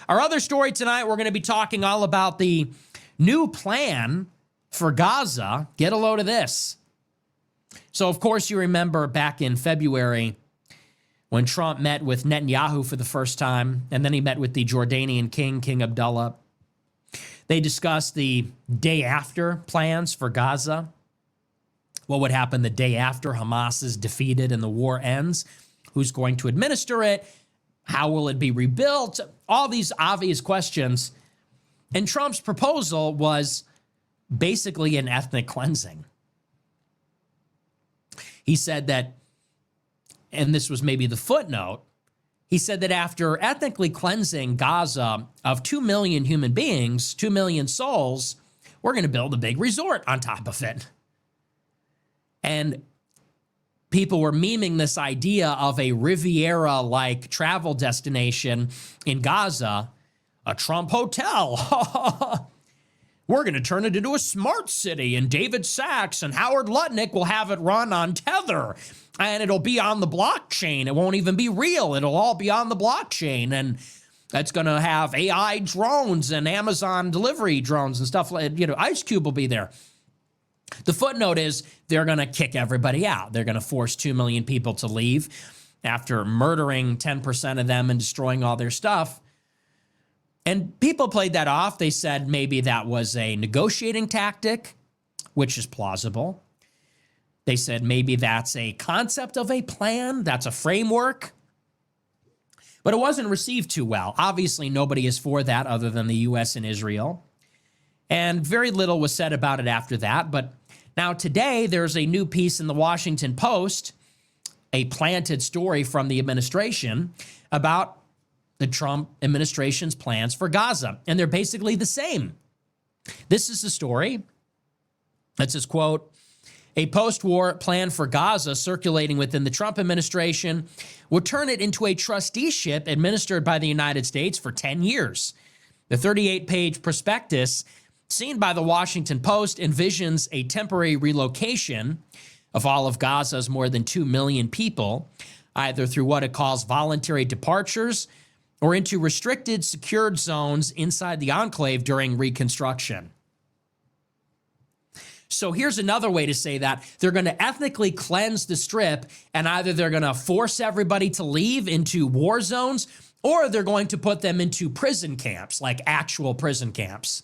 Our other story tonight, we're going to be talking all about the new plan for Gaza. Get a load of this. So, of course, you remember back in February when Trump met with Netanyahu for the first time, and then he met with the Jordanian king, King Abdullah. They discussed the day after plans for Gaza. What would happen the day after Hamas is defeated and the war ends? Who's going to administer it? How will it be rebuilt? All these obvious questions. And Trump's proposal was basically an ethnic cleansing. He said that, and this was maybe the footnote, he said that after ethnically cleansing Gaza of 2 million human beings, 2 million souls, we're going to build a big resort on top of it. And people were memeing this idea of a Riviera-like travel destination in Gaza, a Trump hotel. We're going to turn it into a smart city, and David Sachs and Howard Lutnick will have it run on Tether, and it'll be on the blockchain. It won't even be real. It'll all be on the blockchain, and that's going to have AI drones and Amazon delivery drones and stuff. Ice Cube will be there. The footnote is they're going to kick everybody out. They're going to force 2 million people to leave after murdering 10% of them and destroying all their stuff. And people played that off. They said maybe that was a negotiating tactic, which is plausible. They said maybe that's a concept of a plan. That's a framework. But it wasn't received too well. Obviously, nobody is for that other than the U.S. and Israel. And very little was said about it after that. But now today, there's a new piece in the Washington Post, a planted story from the administration about the Trump administration's plans for Gaza. And they're basically the same. This is the story. It says, quote, a post-war plan for Gaza circulating within the Trump administration would turn it into a trusteeship administered by the United States for 10 years. The 38-page prospectus seen by the Washington Post envisions a temporary relocation of all of Gaza's more than 2 million people, either through what it calls voluntary departures or into restricted, secured zones inside the enclave during reconstruction. So here's another way to say that. They're going to ethnically cleanse the strip, and either they're going to force everybody to leave into war zones, or they're going to put them into prison camps, like actual prison camps.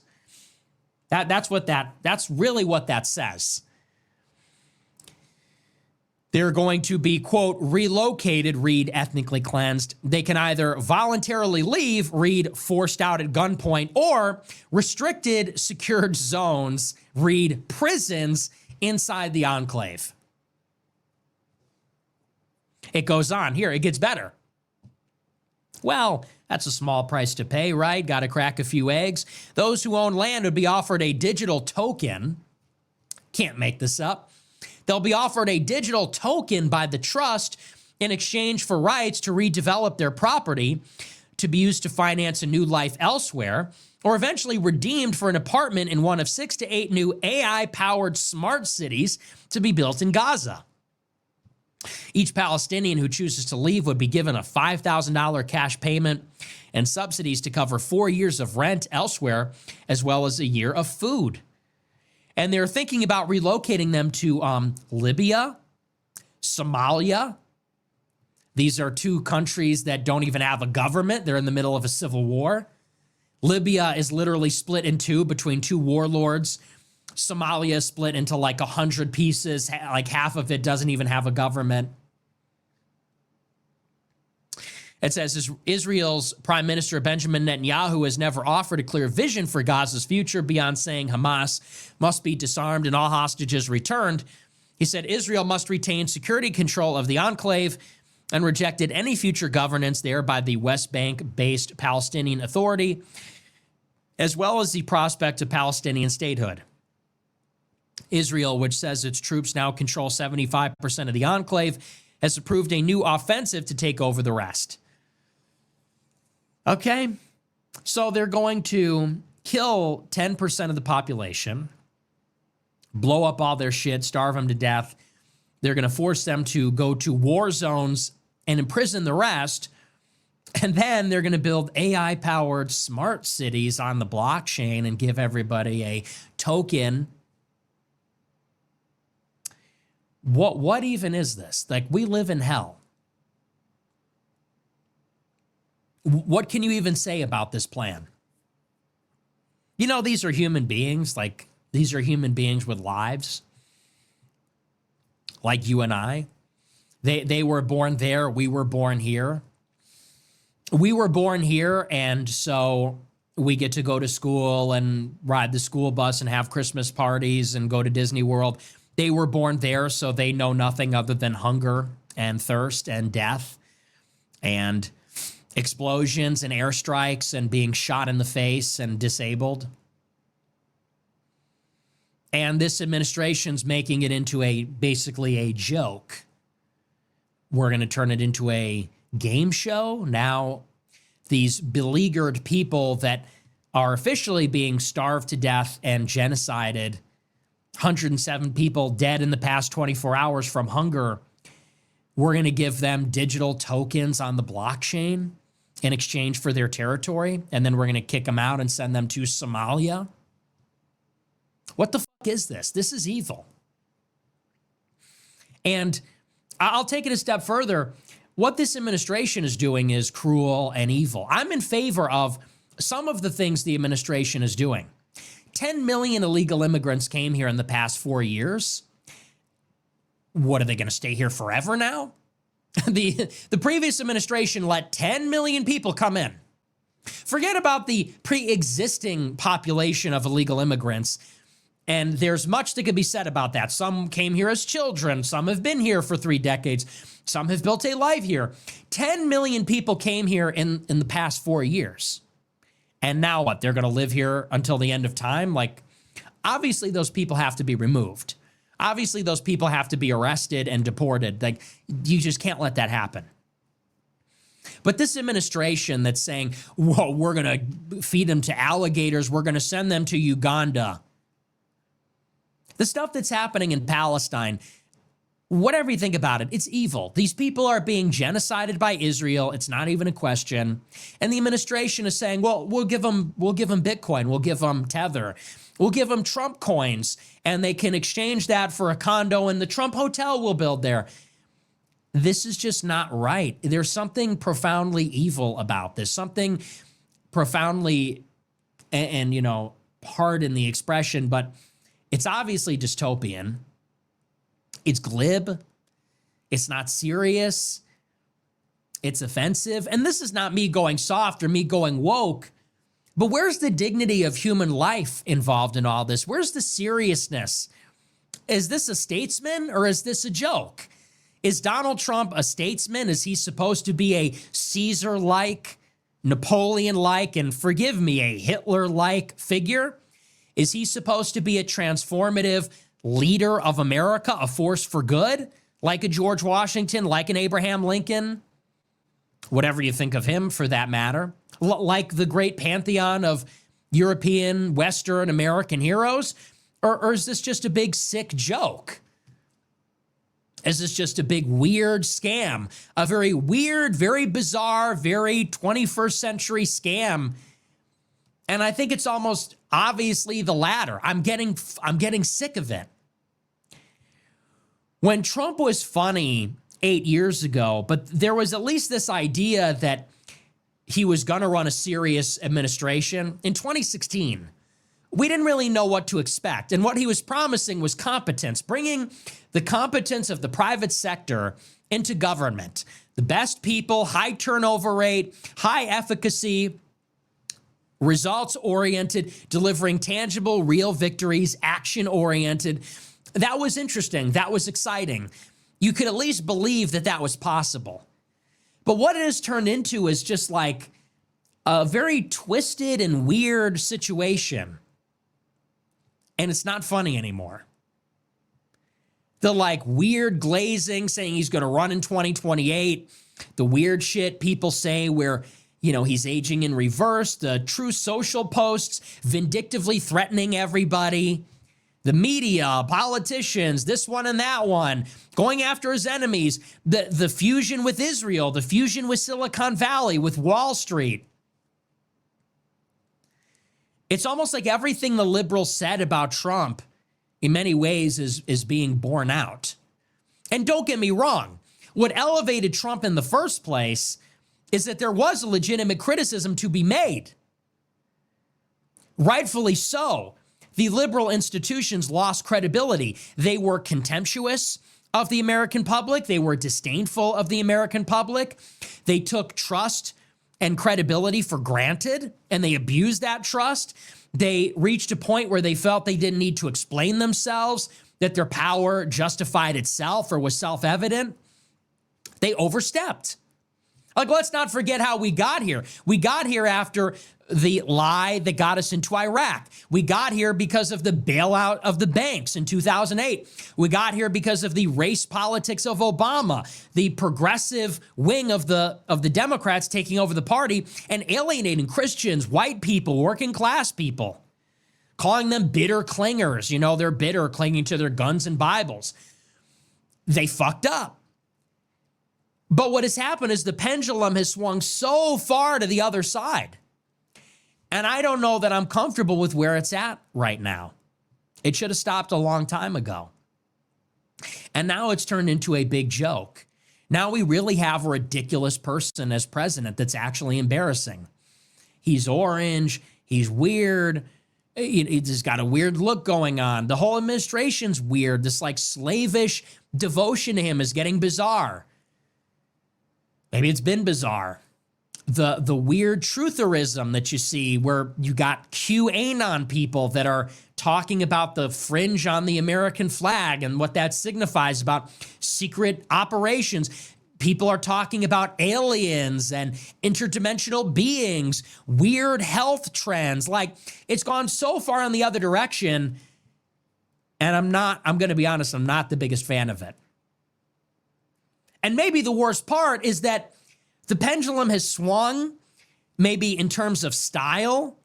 That's really what that says. They're going to be, quote, relocated, read ethnically cleansed. They can either voluntarily leave, read forced out at gunpoint, or restricted secured zones, read prisons inside the enclave. It goes on. Here, it gets better. Well, that's a small price to pay, right? Got to crack a few eggs. Those who own land would be offered a digital token. Can't make this up. They'll be offered a digital token by the trust in exchange for rights to redevelop their property to be used to finance a new life elsewhere, or eventually redeemed for an apartment in one of 6 to 8 new AI-powered smart cities to be built in Gaza. Each Palestinian who chooses to leave would be given a $5,000 cash payment and subsidies to cover 4 years of rent elsewhere, as well as a year of food. And they're thinking about relocating them to Libya, Somalia. These are 2 countries that don't even have a government. They're in the middle of a civil war. Libya is literally split in 2 between 2 warlords. Somalia is split into like 100 pieces. Like half of it doesn't even have a government. It says Israel's Prime Minister Benjamin Netanyahu has never offered a clear vision for Gaza's future beyond saying Hamas must be disarmed and all hostages returned. He said Israel must retain security control of the enclave and rejected any future governance there by the West Bank-based Palestinian Authority, as well as the prospect of Palestinian statehood. Israel, which says its troops now control 75% of the enclave, has approved a new offensive to take over the rest. Okay, so they're going to kill 10% of the population, blow up all their shit, starve them to death. They're going to force them to go to war zones and imprison the rest. And then they're going to build AI-powered smart cities on the blockchain and give everybody a token. What even is this? Like, we live in hell. What can you even say about this plan? You know, these are human beings. Like, these are human beings with lives. Like you and I. They were born there. We were born here. We were born here, and so we get to go to school and ride the school bus and have Christmas parties and go to Disney World. They were born there, so they know nothing other than hunger and thirst and death and explosions and airstrikes and being shot in the face and disabled. And this administration's making it into basically a joke. We're going to turn it into a game show. Now, these beleaguered people that are officially being starved to death and genocided, 107 people dead in the past 24 hours from hunger, we're going to give them digital tokens on the blockchain in exchange for their territory, and then we're going to kick them out and send them to Somalia. What the fuck is this? This is evil. And I'll take it a step further. What this administration is doing is cruel and evil. I'm in favor of some of the things the administration is doing. 10 million illegal immigrants came here in the past 4 years. What, are they going to stay here forever now? The previous administration let 10 million people come in. Forget about the pre-existing population of illegal immigrants. And there's much that could be said about that. Some came here as children. Some have been here for 3 decades. Some have built a life here. 10 million people came here in the past 4 years. And now what? They're going to live here until the end of time? Like, obviously those people have to be removed. Obviously those people have to be arrested and deported. Like, you just can't let that happen. But this administration that's saying, whoa, we're going to feed them to alligators. We're going to send them to Uganda. The stuff that's happening in Palestine, whatever you think about it, it's evil. These people are being genocided by Israel. It's not even a question. And the administration is saying, well, we'll give them Bitcoin. We'll give them Tether. We'll give them Trump coins, and they can exchange that for a condo in the Trump hotel we'll build there. This is just not right. There's something profoundly evil about this, something profoundly, and you know, pardon the expression, but it's obviously dystopian. It's glib. It's not serious. It's offensive. And this is not me going soft or me going woke, but where's the dignity of human life involved in all this? Where's the seriousness? Is this a statesman or is this a joke? Is Donald Trump a statesman? Is he supposed to be a Caesar-like, Napoleon-like, and forgive me, a Hitler-like figure? Is he supposed to be a transformative leader of America, a force for good, like a George Washington, like an Abraham Lincoln, whatever you think of him for that matter, like the great pantheon of European, Western, American heroes? Or is this just a big sick joke? Is this just a big weird scam? A very weird, very bizarre, very 21st century scam. And I think it's almost obviously the latter. I'm getting sick of it. When Trump was funny 8 years ago, but there was at least this idea that he was going to run a serious administration. In 2016, we didn't really know what to expect. And what he was promising was competence, bringing the competence of the private sector into government. The best people, high turnover rate, high efficacy, results-oriented, delivering tangible, real victories, action-oriented. That was interesting. That was exciting. You could at least believe that that was possible. But what it has turned into is just like a very twisted and weird situation. And it's not funny anymore. The like weird glazing saying he's going to run in 2028. The weird shit people say where, you know, he's aging in reverse. The true social posts vindictively threatening everybody. The media, politicians, this one and that one, going after his enemies, the fusion with Israel, the fusion with Silicon Valley, with Wall Street. It's almost like everything the liberals said about Trump in many ways is being borne out. And don't get me wrong, what elevated Trump in the first place is that there was a legitimate criticism to be made. Rightfully so. The liberal institutions lost credibility. They were contemptuous of the American public. They were disdainful of the American public. They took trust and credibility for granted, and they abused that trust. They reached a point where they felt they didn't need to explain themselves, that their power justified itself or was self-evident. They overstepped. Like, let's not forget how we got here. We got here after the lie that got us into Iraq. We got here because of the bailout of the banks in 2008. We got here because of the race politics of Obama, the progressive wing of the Democrats taking over the party and alienating Christians, white people, working class people, calling them bitter clingers. You know, they're bitter, clinging to their guns and Bibles. They fucked up. But what has happened is the pendulum has swung so far to the other side. And I don't know that I'm comfortable with where it's at right now. It should have stopped a long time ago. And now it's turned into a big joke. Now we really have a ridiculous person as president that's actually embarrassing. He's orange. He's weird. He's got a weird look going on. The whole administration's weird. This like slavish devotion to him is getting bizarre. Maybe it's been bizarre. The weird trutherism that you see where you got QAnon people that are talking about the fringe on the American flag and what that signifies about secret operations. People are talking about aliens and interdimensional beings, weird health trends. Like, it's gone so far in the other direction. And I'm going to be honest, I'm not the biggest fan of it. And maybe the worst part is that the pendulum has swung, maybe in terms of style,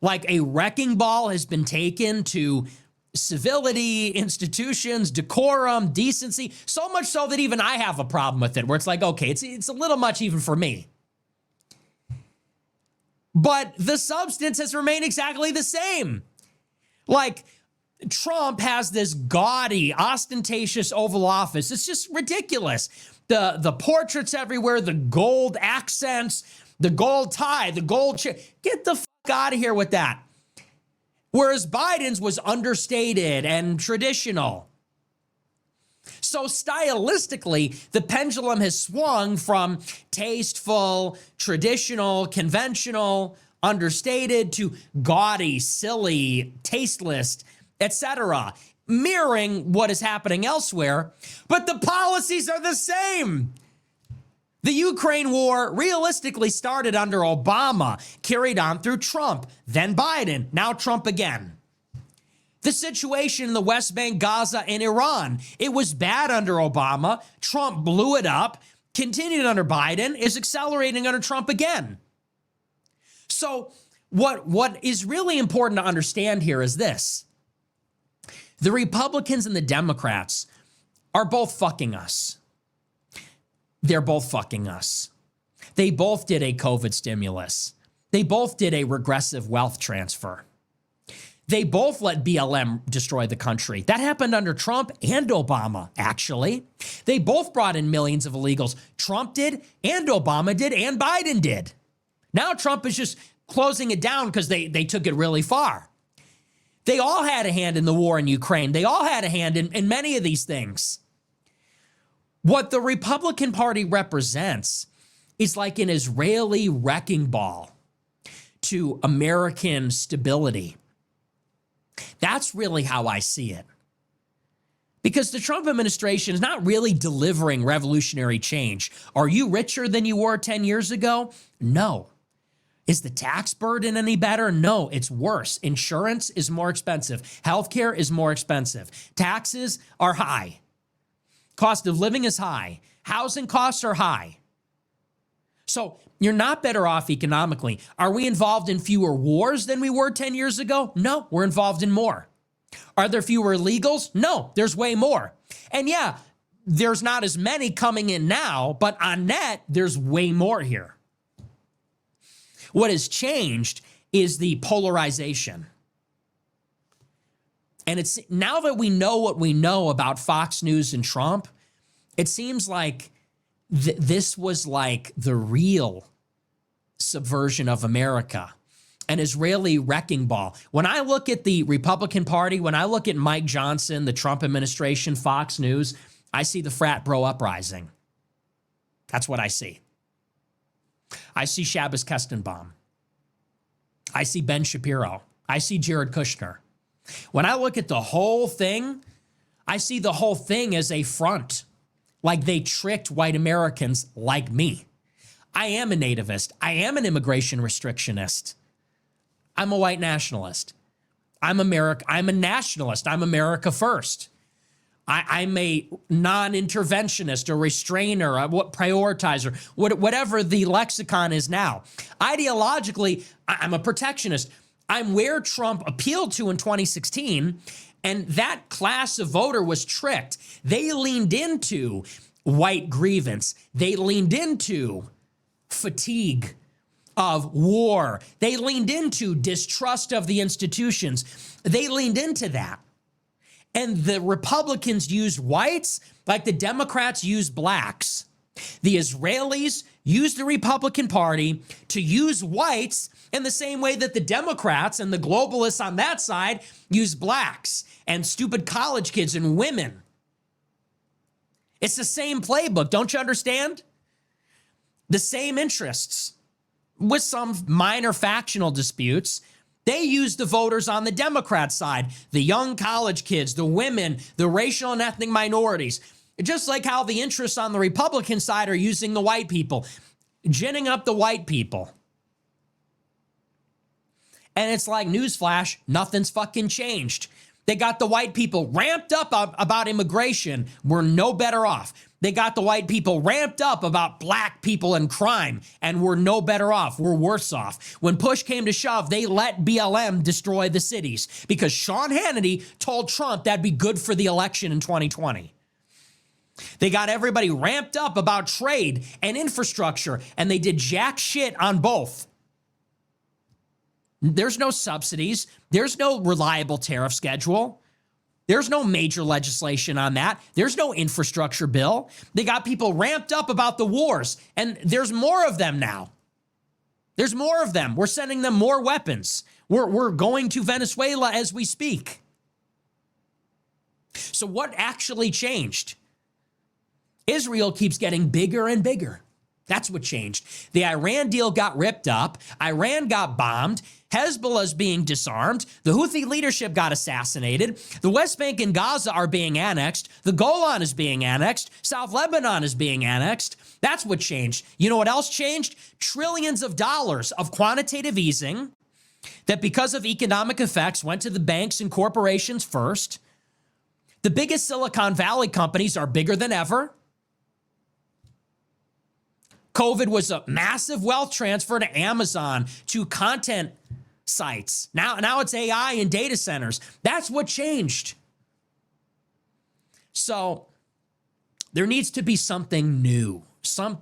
like a wrecking ball has been taken to civility, institutions, decorum, decency, so much so that even I have a problem with it, where it's like, okay, it's a little much even for me. But the substance has remained exactly the same. Like, Trump has this gaudy, ostentatious Oval Office. It's just ridiculous. The portraits everywhere, the gold accents, the gold tie, the gold chair. Get the fuck out of here with that. Whereas Biden's was understated and traditional. So stylistically, the pendulum has swung from tasteful, traditional, conventional, understated to gaudy, silly, tasteless, etc., mirroring what is happening elsewhere, but the policies are the same. The Ukraine war realistically started under Obama, carried on through Trump, then Biden, now Trump again. The situation in the West Bank, Gaza, and Iran, it was bad under Obama. Trump blew it up, continued under Biden, is accelerating under Trump again. So what is really important to understand here is this. The Republicans and the Democrats are both fucking us. They're both fucking us. They both did a COVID stimulus. They both did a regressive wealth transfer. They both let BLM destroy the country. That happened under Trump and Obama, actually. They both brought in millions of illegals. Trump did, and Obama did, and Biden did. Now Trump is just closing it down because they took it really far. They all had a hand in the war in Ukraine. They all had a hand in many of these things. What the Republican Party represents is like an Israeli wrecking ball to American stability. That's really how I see it. Because the Trump administration is not really delivering revolutionary change. Are you richer than you were 10 years ago? No. Is the tax burden any better? No, it's worse. Insurance is more expensive. Healthcare is more expensive. Taxes are high. Cost of living is high. Housing costs are high. So you're not better off economically. Are we involved in fewer wars than we were 10 years ago? No, we're involved in more. Are there fewer illegals? No, there's way more. And yeah, there's not as many coming in now, but on net, there's way more here. What has changed is the polarization. And it's now that we know what we know about Fox News and Trump, it seems like this was like the real subversion of America, an Israeli wrecking ball. When I look at the Republican Party, when I look at Mike Johnson, the Trump administration, Fox News, I see the frat bro uprising. That's what I see. I see Shabbos Kestenbaum. I see Ben Shapiro. I see Jared Kushner. When I look at the whole thing, I see the whole thing as a front, like they tricked white Americans like me. I am a nativist. I am an immigration restrictionist. I'm a white nationalist. I'm a nationalist. I'm America first. I'm a non-interventionist, a restrainer, a prioritizer, whatever the lexicon is now. Ideologically, I'm a protectionist. I'm where Trump appealed to in 2016, and that class of voter was tricked. They leaned into white grievance. They leaned into fatigue of war. They leaned into distrust of the institutions. They leaned into that. And the Republicans used whites like the Democrats used blacks. The Israelis used the Republican Party to use whites in the same way that the Democrats and the globalists on that side use blacks and stupid college kids and women. It's the same playbook, don't you understand? The same interests with some minor factional disputes. They use the voters on the Democrat side, the young college kids, the women, the racial and ethnic minorities, just like how the interests on the Republican side are using the white people, ginning up the white people. And it's like, newsflash, nothing's fucking changed. They got the white people ramped up about immigration. We're no better off. They got the white people ramped up about black people and crime, and we're no better off. We're worse off. When push came to shove, they let BLM destroy the cities because Sean Hannity told Trump that'd be good for the election in 2020. They got everybody ramped up about trade and infrastructure, and they did jack shit on both. There's no subsidies. There's no reliable tariff schedule. There's no major legislation on that. There's no infrastructure bill. They got people ramped up about the wars, and there's more of them now. There's more of them. We're sending them more weapons. We're going to Venezuela as we speak. So what actually changed? Israel keeps getting bigger and bigger. That's what changed. The Iran deal got ripped up. Iran got bombed. Hezbollah's being disarmed. The Houthi leadership got assassinated. The West Bank and Gaza are being annexed. The Golan is being annexed. South Lebanon is being annexed. That's what changed. You know what else changed? Trillions of dollars of quantitative easing that because of economic effects went to the banks and corporations first. The biggest Silicon Valley companies are bigger than ever. COVID was a massive wealth transfer to Amazon, to content sites. Now it's AI and data centers. That's what changed. So there needs to be something new.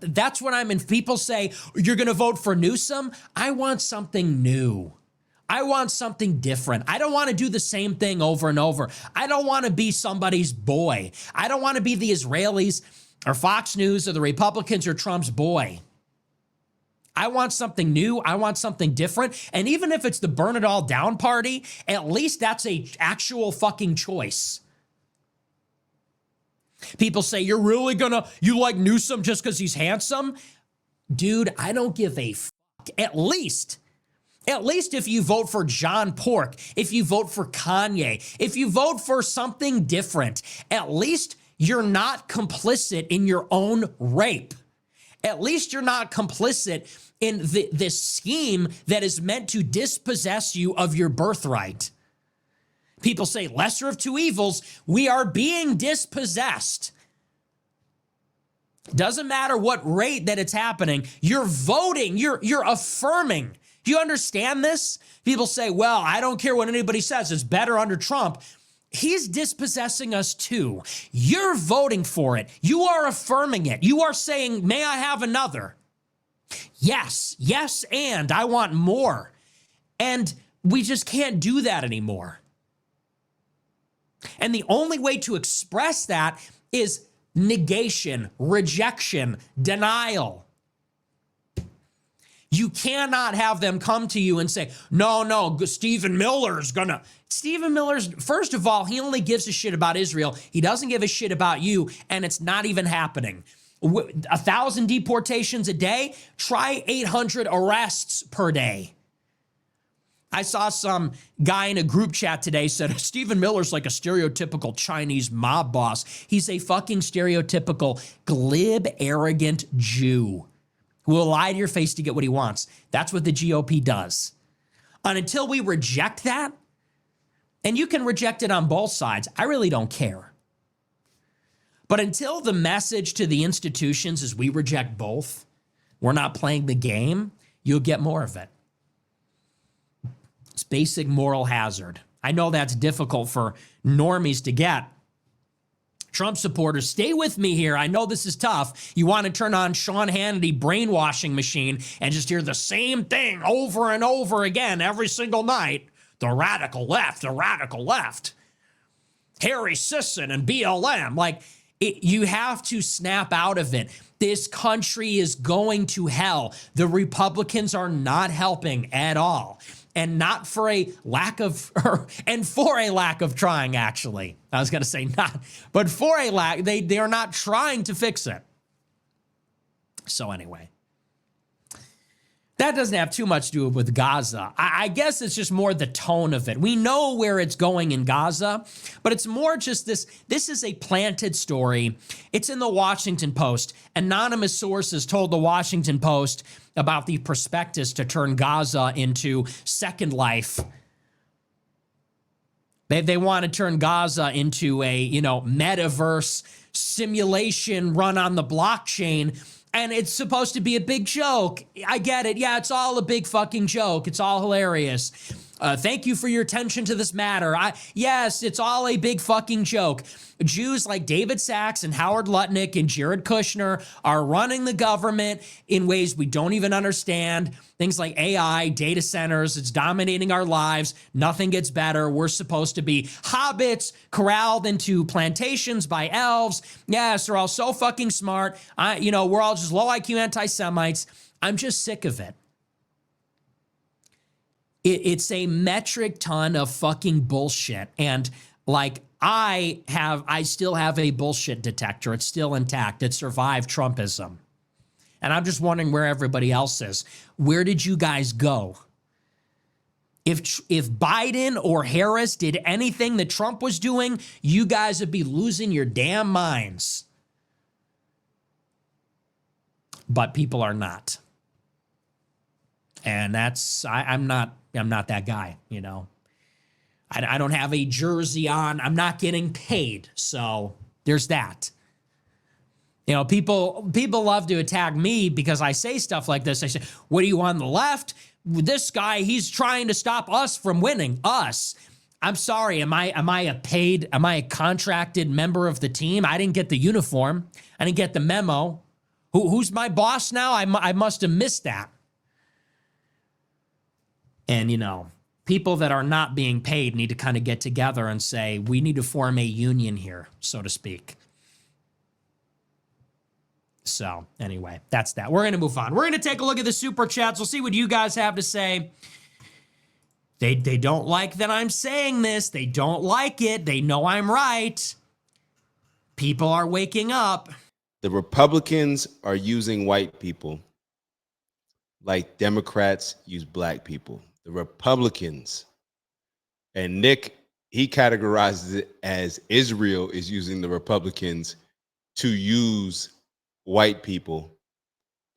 That's what I'm in. People say, you're going to vote for Newsom? I want something new. I want something different. I don't want to do the same thing over and over. I don't want to be somebody's boy. I don't want to be the Israelis or Fox News or the Republicans or Trump's boy. I want something new. I want something different. And even if it's the burn it all down party, at least that's a actual fucking choice. People say, you like Newsom just because he's handsome? Dude, I don't give a fuck. At least if you vote for John Pork, if you vote for Kanye, if you vote for something different, at least you're not complicit in your own rape. At least you're not complicit in this scheme that is meant to dispossess you of your birthright. People say, lesser of two evils, we are being dispossessed. Doesn't matter what rate that it's happening, you're voting, you're affirming. Do you understand this? People say, well, I don't care what anybody says, it's better under Trump. He's dispossessing us too. You're voting for it. You are affirming it. You are saying, may I have another? Yes, yes, and I want more. And we just can't do that anymore. And the only way to express that is negation, rejection, denial. You cannot have them come to you and say, no, Stephen Miller's gonna. Stephen Miller's, first of all, he only gives a shit about Israel. He doesn't give a shit about you, and it's not even happening. 1,000 deportations a day, try 800 arrests per day. I saw some guy in a group chat today said, Stephen Miller's like a stereotypical Chinese mob boss. He's a fucking stereotypical glib, arrogant Jew who will lie to your face to get what he wants. That's what the GOP does. And until we reject that, and you can reject it on both sides, I really don't care. But until the message to the institutions is we reject both, we're not playing the game, you'll get more of it. It's basic moral hazard. I know that's difficult for normies to get. Trump supporters, stay with me here. I know this is tough. You want to turn on Sean Hannity brainwashing machine and just hear the same thing over and over again every single night. The radical left, the radical left. Harry Sisson and BLM. Like, you have to snap out of it. This country is going to hell. The Republicans are not helping at all. And not for a lack of, and for a lack of trying, actually. I was going to say not, but for a lack, they are not trying to fix it. So anyway, that doesn't have too much to do with Gaza. I guess it's just more the tone of it. We know where it's going in Gaza, but it's more just this is a planted story. It's in the Washington Post. Anonymous sources told the Washington Post about the prospectus to turn Gaza into Second Life. They want to turn Gaza into a, metaverse simulation run on the blockchain. And it's supposed to be a big joke. I get it. Yeah, it's all a big fucking joke. It's all hilarious. Thank you for your attention to this matter. Yes, it's all a big fucking joke. Jews like David Sachs and Howard Lutnick and Jared Kushner are running the government in ways we don't even understand. Things like AI, data centers, it's dominating our lives. Nothing gets better. We're supposed to be hobbits corralled into plantations by elves. Yes, they're all so fucking smart. We're all just low IQ anti-Semites. I'm just sick of it. It's a metric ton of fucking bullshit. And I still have a bullshit detector. It's still intact. It survived Trumpism. And I'm just wondering where everybody else is. Where did you guys go? If Biden or Harris did anything that Trump was doing, you guys would be losing your damn minds. But people are not. And I'm not that guy, I don't have a jersey on. I'm not getting paid. So there's that. People love to attack me because I say stuff like this. I say, what are you on the left? This guy, he's trying to stop us from winning. Us. I'm sorry. Am I a contracted member of the team? I didn't get the uniform. I didn't get the memo. Who's my boss now? I must have missed that. And, people that are not being paid need to kind of get together and say, we need to form a union here, so to speak. So anyway, that's that. We're going to move on. We're going to take a look at the super chats. We'll see what you guys have to say. They don't like that I'm saying this. They don't like it. They know I'm right. People are waking up. The Republicans are using white people like Democrats use black people. The Republicans, and Nick, he categorizes it as Israel is using the Republicans to use white people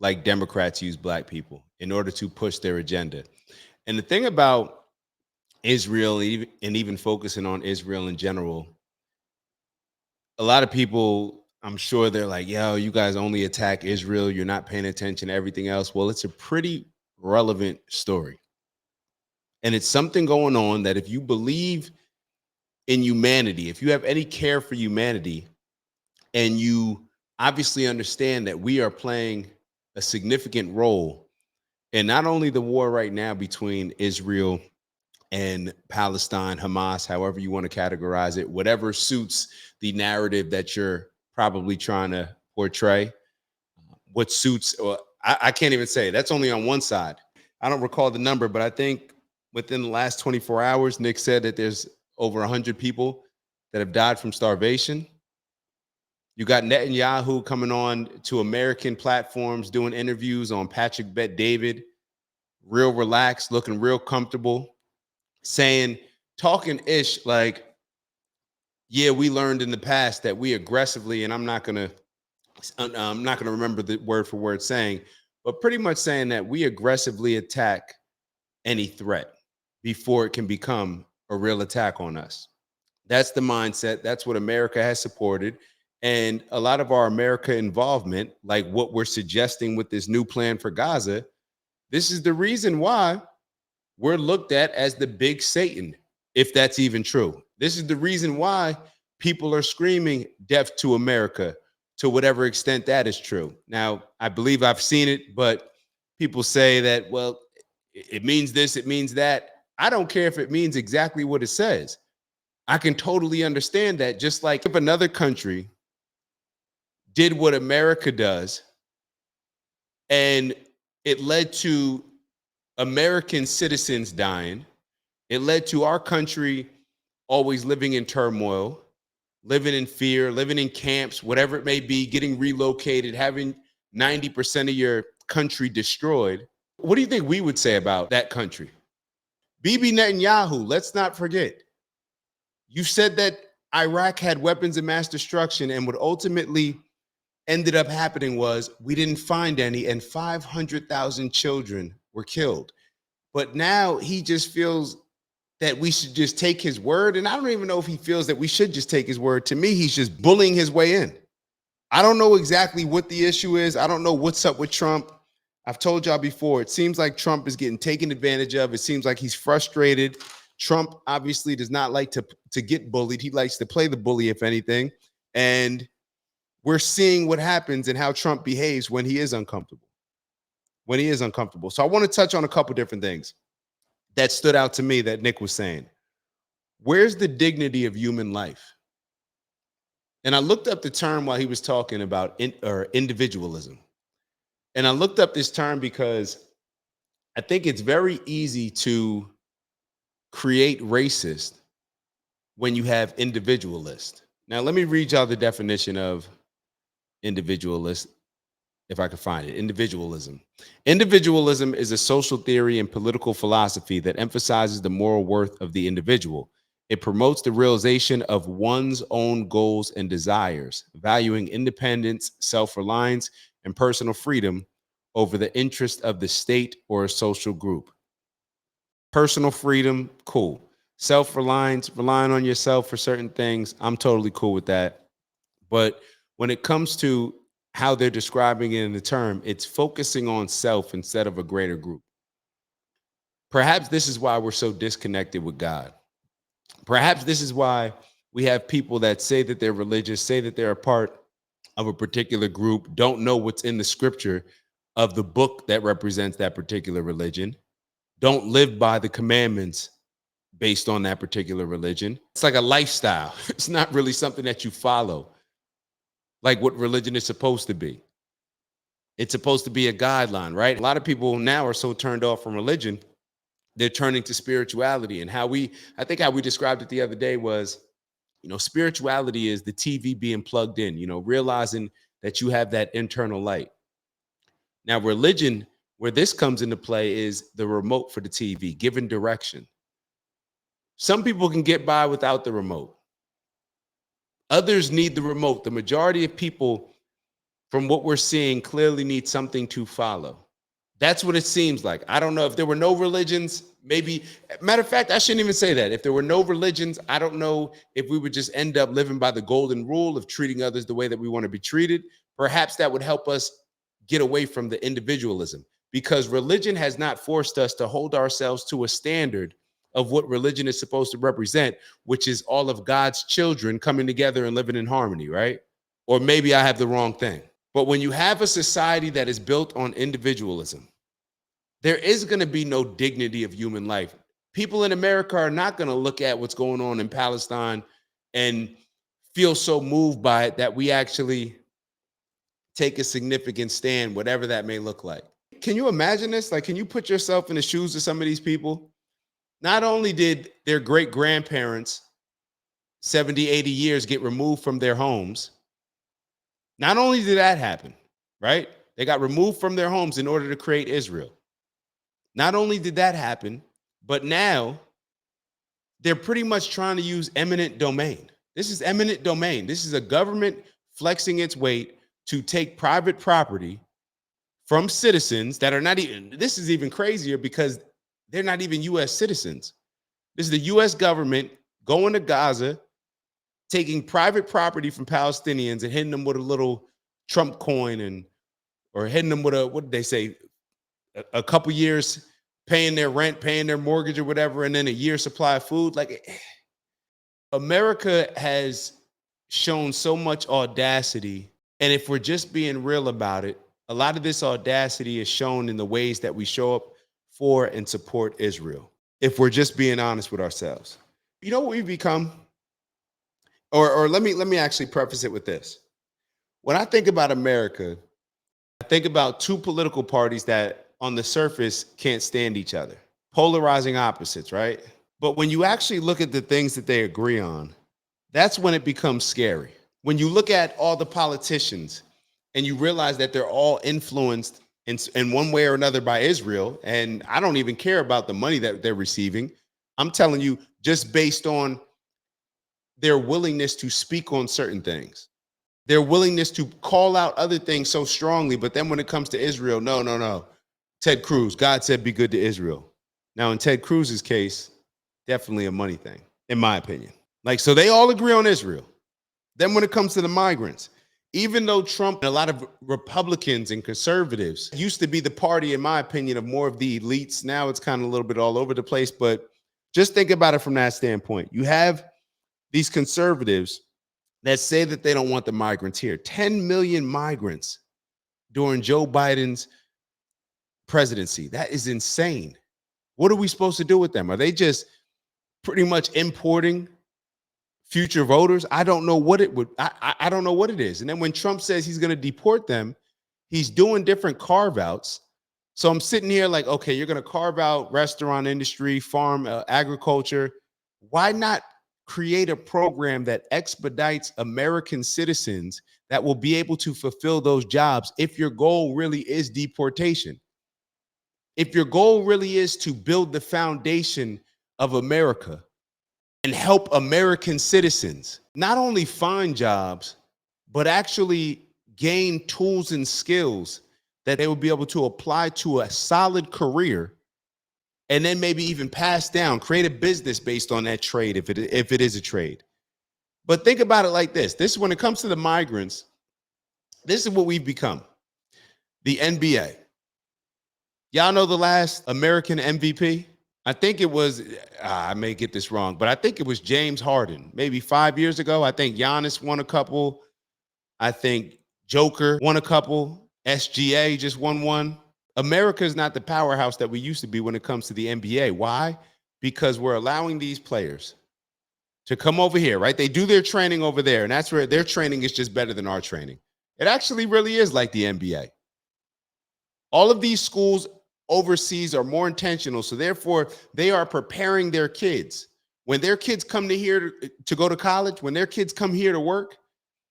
like Democrats use black people in order to push their agenda. And the thing about Israel, and even focusing on Israel in general, a lot of people, I'm sure they're like, yo, you guys only attack Israel. You're not paying attention to everything else. Well, it's a pretty relevant story. And it's something going on that if you believe in humanity, if you have any care for humanity, and you obviously understand that we are playing a significant role in not only the war right now between Israel and Palestine, Hamas, however you want to categorize it, whatever suits the narrative that you're probably trying to portray, what suits, or I can't even say, that's only on one side. I don't recall the number, but I think within the last 24 hours, Nick said that there's over 100 people that have died from starvation. You got Netanyahu coming on to American platforms, doing interviews on Patrick Bet David, real relaxed, looking real comfortable, saying, talking ish like, yeah, we learned in the past that we aggressively, and I'm not gonna remember the word for word saying, but pretty much saying that we aggressively attack any threat before it can become a real attack on us. That's the mindset. That's what America has supported. And a lot of our America involvement, like what we're suggesting with this new plan for Gaza, this is the reason why we're looked at as the big Satan, if that's even true. This is the reason why people are screaming death to America, to whatever extent that is true. Now, I believe I've seen it, but people say that, well, it means this, it means that. I don't care if it means exactly what it says. I can totally understand that. Just like if another country did what America does and it led to American citizens dying, it led to our country always living in turmoil, living in fear, living in camps, whatever it may be, getting relocated, having 90% of your country destroyed. What do you think we would say about that country? Bibi Netanyahu, let's not forget, you said that Iraq had weapons of mass destruction, and what ultimately ended up happening was we didn't find any, and 500,000 children were killed. But now he just feels that we should just take his word. And I don't even know if he feels that we should just take his word. To me, he's just bullying his way in. I don't know exactly what the issue is. I don't know what's up with Trump. I've told y'all before, it seems like Trump is getting taken advantage of. It seems like he's frustrated. Trump obviously does not like to get bullied. He likes to play the bully, if anything. And we're seeing what happens and how Trump behaves when he is uncomfortable. When he is uncomfortable. So I want to touch on a couple different things that stood out to me that Nick was saying. Where's the dignity of human life? And I looked up the term while he was talking about individualism. And I looked up this term because I think it's very easy to create racist when you have individualist. Now, let me read y'all the definition of individualist, if I could find it. Individualism. Individualism is a social theory and political philosophy that emphasizes the moral worth of the individual. It promotes the realization of one's own goals and desires, valuing independence, self-reliance, and personal freedom over the interest of the state or a social group. Personal freedom, cool. Self-reliance, relying on yourself for certain things, I'm totally cool with that. But when it comes to how they're describing it in the term, it's focusing on self instead of a greater group. Perhaps this is why we're so disconnected with God. Perhaps this is why we have people that say that they're religious, say that they're a part of a particular group, don't know what's in the scripture of the book that represents that particular religion, don't live by the commandments based on that particular religion. It's like a lifestyle. It's not really something that you follow, like what religion is supposed to be. It's supposed to be a guideline, right? A lot of people now are so turned off from religion, they're turning to spirituality. And I think how we described it the other day was, spirituality is the TV being plugged in, realizing that you have that internal light. Now, religion, where this comes into play, is the remote for the TV, giving direction. Some people can get by without the remote. Others need the remote. The majority of people, from what we're seeing, clearly need something to follow. That's what it seems like. I don't know if there were no religions, maybe. Matter of fact, I shouldn't even say that. If there were no religions, I don't know if we would just end up living by the golden rule of treating others the way that we want to be treated. Perhaps that would help us get away from the individualism, because religion has not forced us to hold ourselves to a standard of what religion is supposed to represent, which is all of God's children coming together and living in harmony, right? Or maybe I have the wrong thing. But when you have a society that is built on individualism, there is going to be no dignity of human life. People in America are not going to look at what's going on in Palestine and feel so moved by it that we actually take a significant stand, whatever that may look like. Can you imagine this? Like, can you put yourself in the shoes of some of these people? Not only did their great grandparents, 70, 80 years, get removed from their homes, not only did that happen, right? They got removed from their homes in order to create Israel. Not only did that happen, but now they're pretty much trying to use eminent domain. This is eminent domain. This is a government flexing its weight to take private property from citizens that are not even, this is even crazier because they're not even US citizens. This is the US government going to Gaza, taking private property from Palestinians and hitting them with a little Trump coin, and or hitting them with a, what did they say, a couple years paying their rent, paying their mortgage or whatever, and then a year's supply of food. Like, America has shown so much audacity. And if we're just being real about it, a lot of this audacity is shown in the ways that we show up for and support Israel. If we're just being honest with ourselves, you know what we've become? Or let me actually preface it with this. When I think about America, I think about two political parties that on the surface can't stand each other, polarizing opposites, right? But when you actually look at the things that they agree on, that's when it becomes scary. When you look at all the politicians and you realize that they're all influenced in one way or another by Israel, and I don't even care about the money that they're receiving. I'm telling you, just based on their willingness to speak on certain things, their willingness to call out other things so strongly. But then when it comes to Israel, no. Ted Cruz, God said, be good to Israel. Now, in Ted Cruz's case, definitely a money thing, in my opinion. Like, so they all agree on Israel. Then when it comes to the migrants, even though Trump and a lot of Republicans and conservatives used to be the party, in my opinion, of more of the elites, now it's kind of a little bit all over the place. But just think about it from that standpoint. You have these conservatives that say that they don't want the migrants here. 10 million migrants during Joe Biden's presidency. That is insane. What are we supposed to do with them? Are they just pretty much importing future voters? I don't know what it would. I don't know what it is. And then when Trump says he's going to deport them, he's doing different carve outs. So I'm sitting here like, okay, you're going to carve out restaurant industry, farm, agriculture. Why not create a program that expedites American citizens that will be able to fulfill those jobs if your goal really is deportation? If your goal really is to build the foundation of America and help American citizens not only find jobs, but actually gain tools and skills that they will be able to apply to a solid career, and then maybe even pass down, create a business based on that trade if it is a trade. But think about it like this. This, when it comes to the migrants, this is what we've become. The NBA. Y'all know the last American MVP? I think it was, I may get this wrong, but I think it was James Harden, maybe 5 years ago. I think Giannis won a couple. I think Joker won a couple. SGA just won one. America is not the powerhouse that we used to be when it comes to the NBA. Why? Because we're allowing these players to come over here, right? They do their training over there, and that's where their training is just better than our training. It actually really is like the NBA. All of these schools overseas are more intentional, so therefore they are preparing their kids. When their kids come to here to go to college, when their kids come here to work,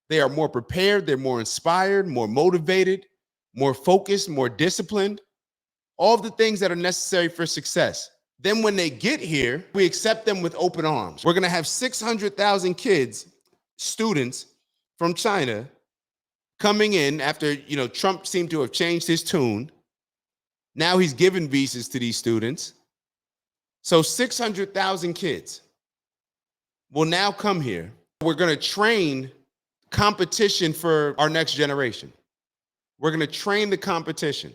they are more prepared, they're more inspired, more motivated, more focused, more disciplined, all of the things that are necessary for success. Then when they get here, we accept them with open arms. We're gonna have 600,000 kids, students from China coming in after, Trump seemed to have changed his tune. Now he's giving visas to these students. So 600,000 kids will now come here. We're gonna train competition for our next generation. We're going to train the competition.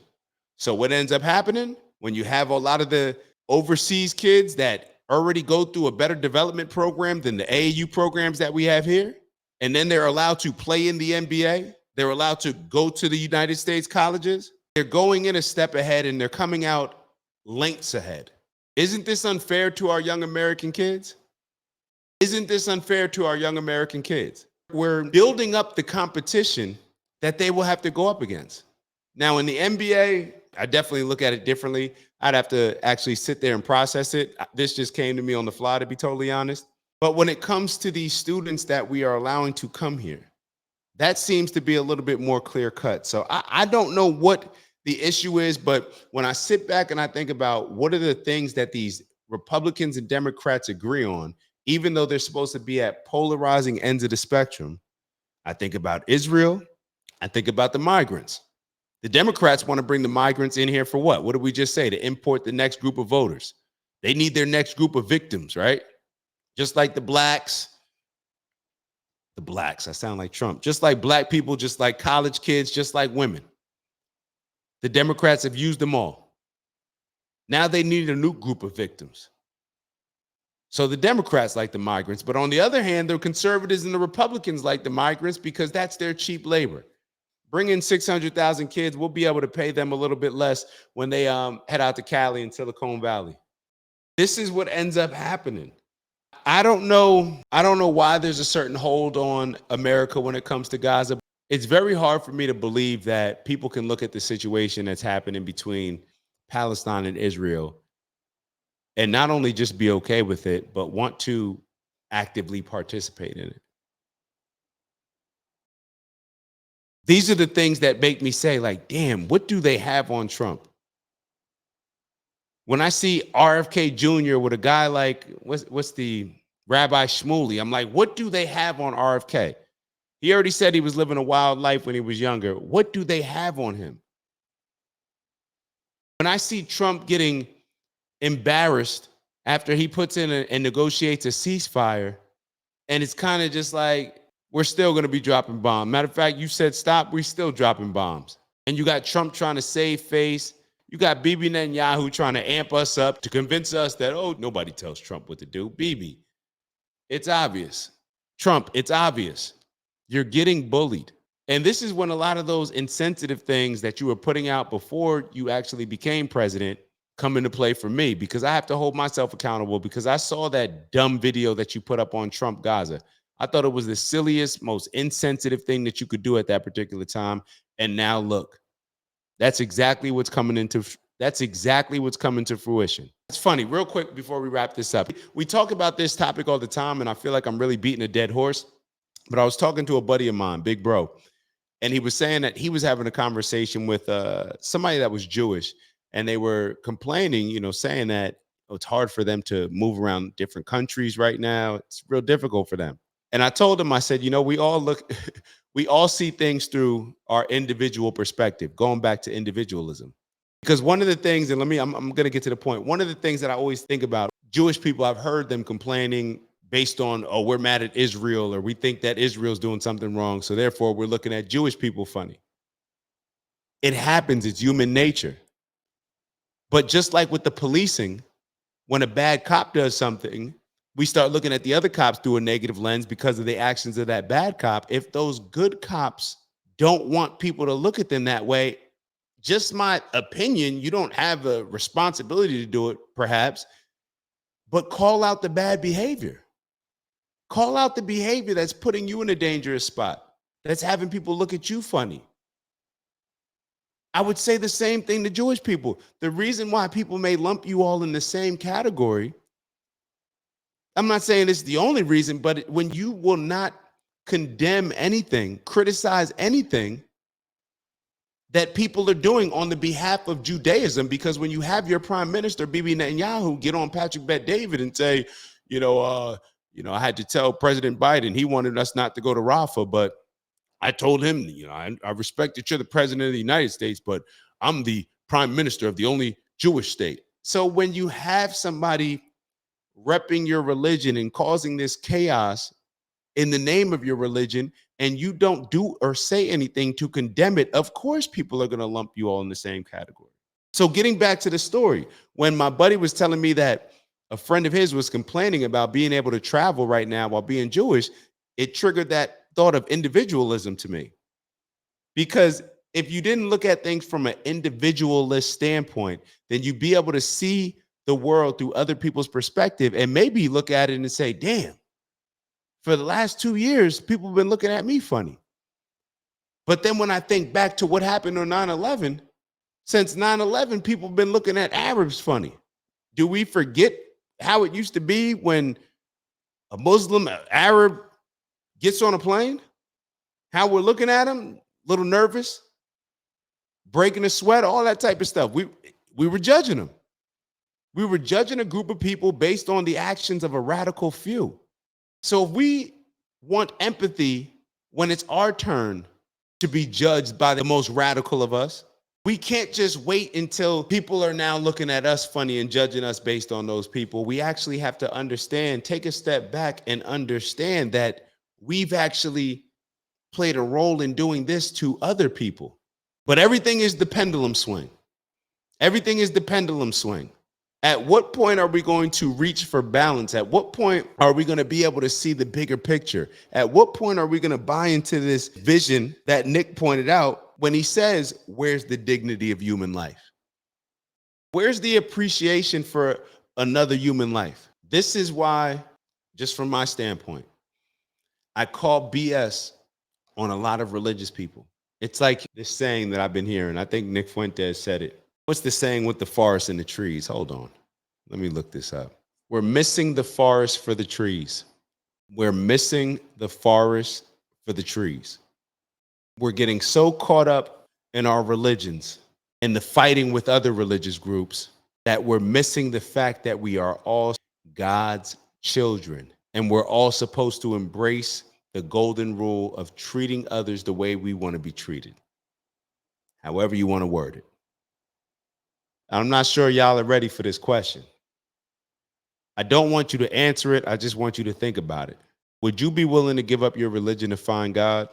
So what ends up happening when you have a lot of the overseas kids that already go through a better development program than the AAU programs that we have here, and then they're allowed to play in the NBA, they're allowed to go to the United States colleges, they're going in a step ahead and they're coming out lengths ahead. Isn't this unfair to our young American kids? Isn't this unfair to our young American kids? We're building up the competition that they will have to go up against. Now, in the NBA, I definitely look at it differently. I'd have to actually sit there and process it. This just came to me on the fly, to be totally honest. But when it comes to these students that we are allowing to come here, that seems to be a little bit more clear cut. So I don't know what the issue is, but when I sit back and I think about what are the things that these Republicans and Democrats agree on, even though they're supposed to be at polarizing ends of the spectrum, I think about Israel, I think about the migrants. The Democrats want to bring the migrants in here for what? What did we just say? To import the next group of voters. They need their next group of victims, right? Just like the blacks, I sound like Trump, just like black people, just like college kids, just like women. The Democrats have used them all. Now they need a new group of victims. So the Democrats like the migrants, but on the other hand, the conservatives and the Republicans like the migrants because that's their cheap labor. Bring in 600,000 kids, we'll be able to pay them a little bit less when they head out to Cali and Silicon Valley. This is what ends up happening. I don't know why there's a certain hold on America when it comes to Gaza. It's very hard for me to believe that people can look at the situation that's happening between Palestine and Israel and not only just be okay with it, but want to actively participate in it. These are the things that make me say, like, damn, what do they have on Trump? When I see RFK Jr. with a guy like, what's the Rabbi Shmuley, I'm like, what do they have on RFK? He already said he was living a wild life when he was younger. What do they have on him? When I see Trump getting embarrassed after he puts in and negotiates a ceasefire, and it's kind of just like, we're still going to be dropping bombs. Matter of fact, you said stop, we're still dropping bombs. And you got Trump trying to save face. You got Bibi Netanyahu trying to amp us up to convince us that, oh, nobody tells Trump what to do. Bibi, it's obvious. Trump, it's obvious. You're getting bullied. And this is when a lot of those insensitive things that you were putting out before you actually became president come into play for me, because I have to hold myself accountable, because I saw that dumb video that you put up on Trump Gaza. I thought it was the silliest, most insensitive thing that you could do at that particular time. And now look, that's exactly what's coming to fruition. It's funny, real quick before we wrap this up. We talk about this topic all the time, and I feel like I'm really beating a dead horse. But I was talking to a buddy of mine, big bro, and he was saying that he was having a conversation with somebody that was Jewish, and they were complaining, saying that it's hard for them to move around different countries right now. It's real difficult for them. And I told him, I said, we all see things through our individual perspective, going back to individualism. Because one of the things, and I'm going to get to the point. One of the things that I always think about Jewish people, I've heard them complaining based on, oh, we're mad at Israel, or we think that Israel's doing something wrong, so therefore we're looking at Jewish people funny. It happens, it's human nature. But just like with the policing, when a bad cop does something, we start looking at the other cops through a negative lens because of the actions of that bad cop. If those good cops don't want people to look at them that way, just my opinion, you don't have a responsibility to do it, perhaps, but call out the bad behavior. Call out the behavior that's putting you in a dangerous spot, that's having people look at you funny. I would say the same thing to Jewish people. The reason why people may lump you all in the same category, I'm not saying it's the only reason, but when you will not condemn anything, criticize anything that people are doing on the behalf of Judaism, because when you have your prime minister, Bibi Netanyahu, get on Patrick Bet-David and say, I had to tell President Biden, he wanted us not to go to Rafah, but I told him, I respect that you're the president of the United States, but I'm the prime minister of the only Jewish state. So when you have somebody repping your religion and causing this chaos in the name of your religion, and you don't do or say anything to condemn it, of course people are going to lump you all in the same category. So getting back to the story, when my buddy was telling me that a friend of his was complaining about being able to travel right now while being Jewish, it triggered that thought of individualism to me. Because if you didn't look at things from an individualist standpoint, then you'd be able to see the world through other people's perspective and maybe look at it and say, damn, for the last 2 years, people have been looking at me funny. But then when I think back to what happened on 9/11, since 9/11, people have been looking at Arabs funny. Do we forget how it used to be when a Muslim Arab gets on a plane? How we're looking at him, a little nervous, breaking a sweat, all that type of stuff. We were judging them. We were judging a group of people based on the actions of a radical few. So if we want empathy when it's our turn to be judged by the most radical of us, we can't just wait until people are now looking at us funny and judging us based on those people. We actually have to understand, take a step back and understand that we've actually played a role in doing this to other people. But everything is the pendulum swing. Everything is the pendulum swing. At what point are we going to reach for balance? At what point are we going to be able to see the bigger picture? At what point are we going to buy into this vision that Nick pointed out when he says, where's the dignity of human life? Where's the appreciation for another human life? This is why, just from my standpoint, I call BS on a lot of religious people. It's like this saying that I've been hearing. I think Nick Fuentes said it. What's the saying with the forest and the trees? Hold on. Let me look this up. We're missing the forest for the trees. We're missing the forest for the trees. We're getting so caught up in our religions and the fighting with other religious groups that we're missing the fact that we are all God's children and we're all supposed to embrace the golden rule of treating others the way we want to be treated. However you want to word it. I'm not sure y'all are ready for this question. I don't want you to answer it. I just want you to think about it. Would you be willing to give up your religion to find God?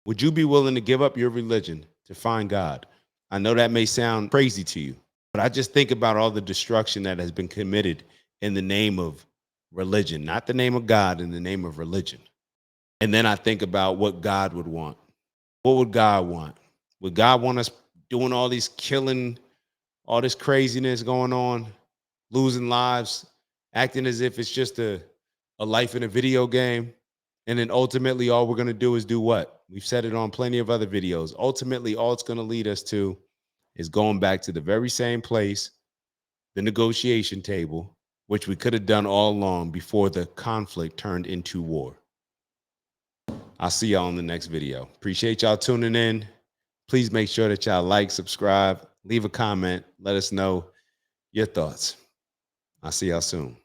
Would you be willing to give up your religion to find God? I know that may sound crazy to you, but I just think about all the destruction that has been committed in the name of religion, not the name of God, in the name of religion. And then I think about what God would want. What would God want? Would God want us doing all these killing, all this craziness going on, losing lives, acting as if it's just a life in a video game? And then ultimately, all we're going to do is do what? We've said it on plenty of other videos. Ultimately, all it's going to lead us to is going back to the very same place, the negotiation table, which we could have done all along before the conflict turned into war. I'll see y'all in the next video. Appreciate y'all tuning in. Please make sure that y'all like, subscribe, leave a comment. Let us know your thoughts. I'll see y'all soon.